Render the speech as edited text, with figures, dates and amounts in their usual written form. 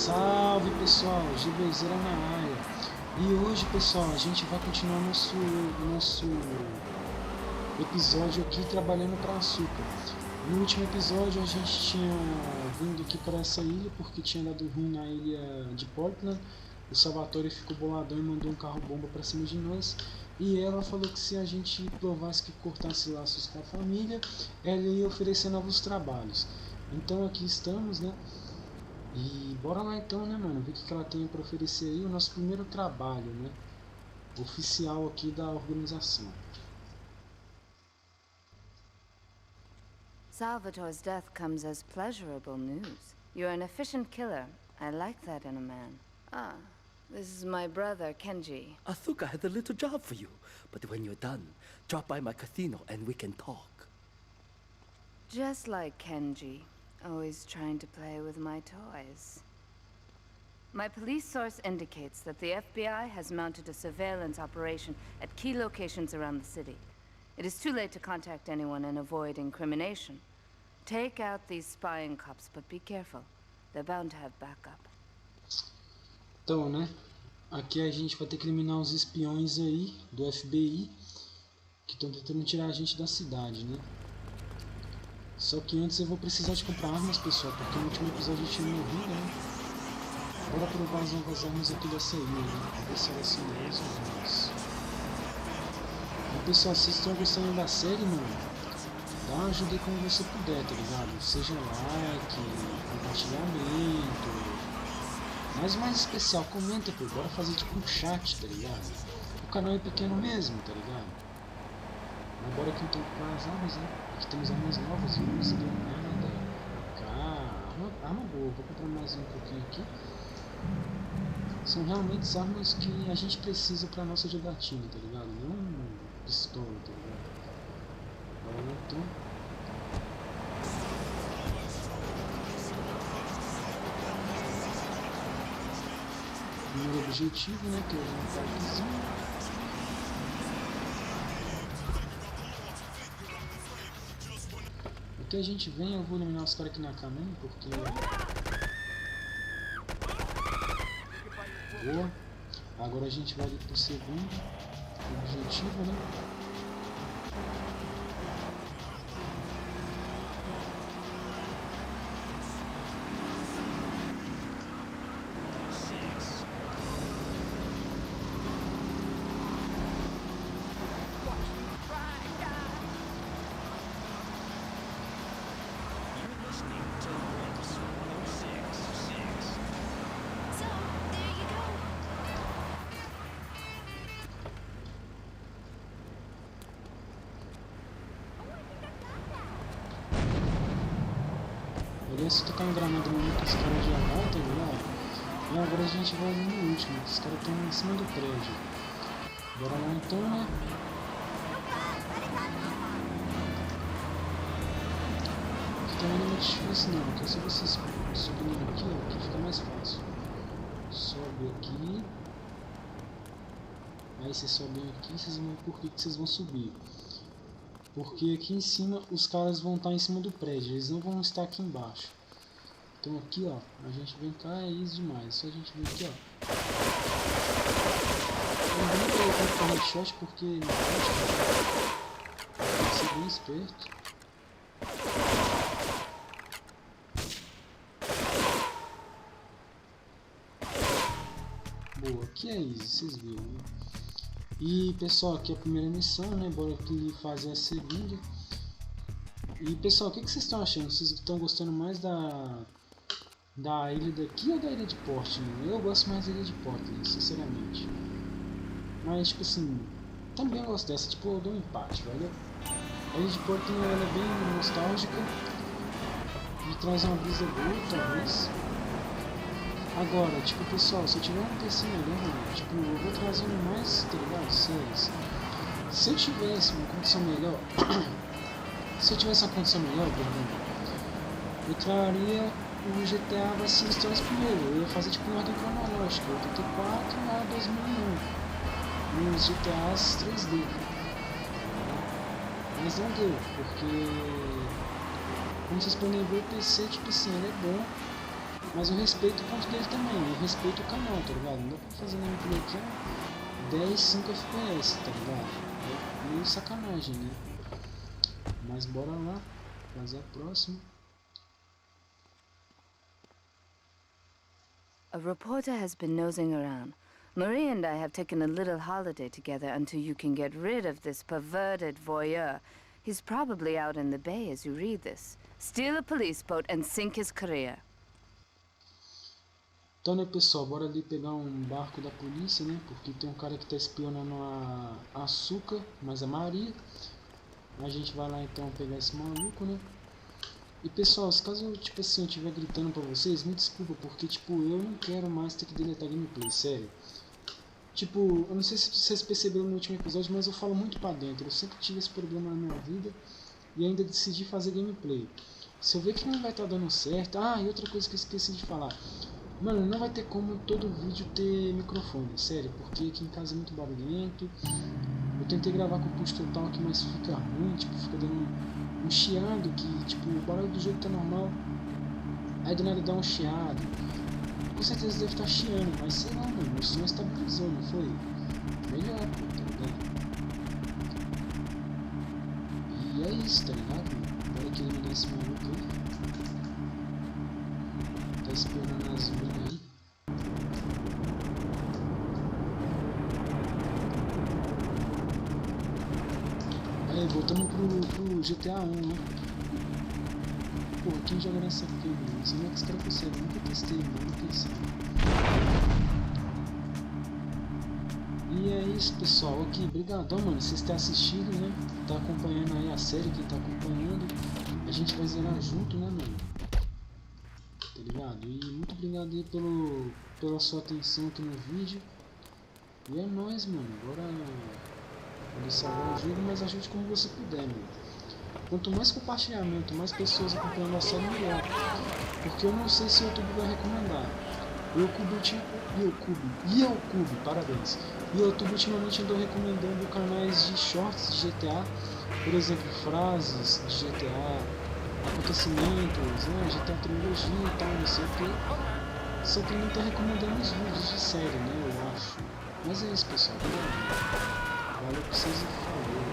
Salve pessoal, GBZera na área. E hoje pessoal, a gente vai continuar nosso episódio aqui trabalhando para açúcar. No último episódio a gente tinha vindo aqui para essa ilha porque tinha dado ruim na ilha de Portland. O Salvatore ficou boladão e mandou um carro bomba para cima de nós. E ela falou que se a gente provasse que cortasse laços com a família, ela ia oferecer novos trabalhos. Então aqui estamos, né? E bora lá então, né, mano? Ver o que ela tem para oferecer aí. O nosso primeiro trabalho, né? Oficial aqui da organização. Salvatore's death comes as pleasurable news. You're an efficient killer. I like that in a man. Ah, this is my brother, Kenji. Asuka has a little job for you, but when you're done, drop by my casino and we can talk. Just like Kenji, always trying to play with my toys. My police source indicates that the FBI has mounted a surveillance operation at key locations around the city. It is too late to contact anyone and avoid incrimination. Take out these spying cops, but be careful. They're bound to have backup. Então, né? Aqui a gente vai ter que eliminar os espiões aí do FBI que estão tentando tirar a gente da cidade, né? Só que antes eu vou precisar de comprar armas, pessoal, porque no último episódio eu tinha morrido, né? Bora provar as novas armas aqui dessa ilha, né? Pra ver se elas são boas ou ruins. E pessoal, se vocês estão gostando da série, mano, dá uma ajuda aí como você puder, tá ligado? Seja like, compartilhamento. Mas o mais especial, comenta, pô, bora fazer tipo um chat, tá ligado? O canal é pequeno mesmo, tá ligado? Mas bora aqui então comprar as armas, né? Aqui temos armas novas, não consegui nada. Arma boa, vou comprar mais um pouquinho aqui. São realmente armas que a gente precisa pra nossa jogatina, tá ligado? Não pistola, tá ligado? Bora lá então. Primeiro objetivo, né? Que é um parquezinho. Aqui a gente vem, eu vou eliminar os caras aqui na caminho, porque... Boa. Agora a gente vai ali pro segundo objetivo, né? Se tocar um granada no meio, os caras já voltam, né? E agora a gente vai ali no último, os caras estão em cima do prédio. Bora lá então, né? Aqui também não é muito difícil não, porque se vocês subirem aqui, ó, aqui fica mais fácil. Sobe aqui. Aí vocês sobem aqui, vocês vão ver por que vocês vão subir. Porque aqui em cima os caras vão estar em cima do prédio, eles não vão estar aqui embaixo. Então aqui ó, a gente vem cá, é easy demais, só a gente vem aqui ó. Eu não vou colocar o headshot porque não pode, tem que ser bem esperto. Boa, aqui é easy, vocês viram, né? E pessoal, aqui é a primeira missão, né? Bora aqui fazer a segunda. E pessoal, o que vocês estão achando? Vocês estão gostando mais da ilha daqui ou da ilha de Portland? Eu gosto mais da ilha de Portland, sinceramente. Mas tipo assim, também gosto dessa, tipo, eu dou um empate, velho. A ilha de Portland ela é bem nostálgica e traz uma brisa boa, talvez. Agora, tipo, pessoal, se eu tiver um PC melhor, tipo, eu vou trazendo mais, tá ligado, séries. Se eu tivesse uma condição melhor, perdão, eu traria o GTA Vice City primeiro. Eu ia fazer, tipo, uma ordem cronológica, 84 a 2001, nos GTAs 3D. Mas não deu, porque, como vocês podem ver, o PC, tipo assim, ele é bom. Mas eu respeito o ponto dele também, eu respeito o canal, tá ligado? Não dá pra fazer gameplay aqui, ó, 10, 5 FPS, tá ligado? É meio sacanagem, né? Mas bora lá, fazer a próxima. A reporter has been nosing around. Marie and I have taken a little holiday together until you can get rid of this perverted voyeur. He's probably out in the bay as you read this. Steal a police boat and sink his career. Então, né, pessoal, bora ali pegar um barco da polícia, né? Porque tem um cara que tá espionando a Açúcar, mas a Maria. A gente vai lá então pegar esse maluco, né? E pessoal, se caso tipo assim, eu estiver gritando pra vocês, me desculpa, porque tipo, eu não quero mais ter que deletar gameplay, sério. Tipo, eu não sei se vocês perceberam no último episódio, mas eu falo muito pra dentro. Eu sempre tive esse problema na minha vida e ainda decidi fazer gameplay. Se eu ver que não vai estar dando certo... Ah, e outra coisa que eu esqueci de falar. Mano, não vai ter como todo vídeo ter microfone, sério, porque aqui em casa é muito barulhento. Eu tentei gravar com o pulso total aqui, mas fica ruim, tipo, fica dando um chiado que, tipo, o barulho do jogo tá normal. Aí do nada dá um chiado. Com certeza deve estar chiando, mas sei lá, mano, o som estabilizou, não foi? Melhor, pô, tá ligado? E é isso, tá ligado? Agora que ele me dá esse maluco aí. Tá esperando as minas aí. Aí, voltamos pro GTA 1, né? Pô, quem joga nessa aqui, mano? Não sei como é que os caras conseguem, nunca testei, mano, pensei. E é isso, pessoal, aqui, brigadão, mano, vocês terem assistido, né? Tá acompanhando aí a série, quem tá acompanhando. A gente vai zerar junto, né, mano? Tá ligado? E muito obrigado aí pela sua atenção aqui no vídeo. E é nóis, mano, bora salvar o jogo, mas ajude como você puder, mano. Quanto mais compartilhamento, mais pessoas acompanhando a série, melhor. Porque eu não sei se o YouTube vai recomendar. O YouTube, parabéns. E o YouTube ultimamente andou recomendando canais de shorts de GTA, por exemplo, frases de GTA, acontecimentos, né, GTA trilogia e tal, não sei o que. Só que ele não tá recomendando os vídeos de série, né, eu acho. Mas é isso, pessoal. Valeu pra vocês e falou.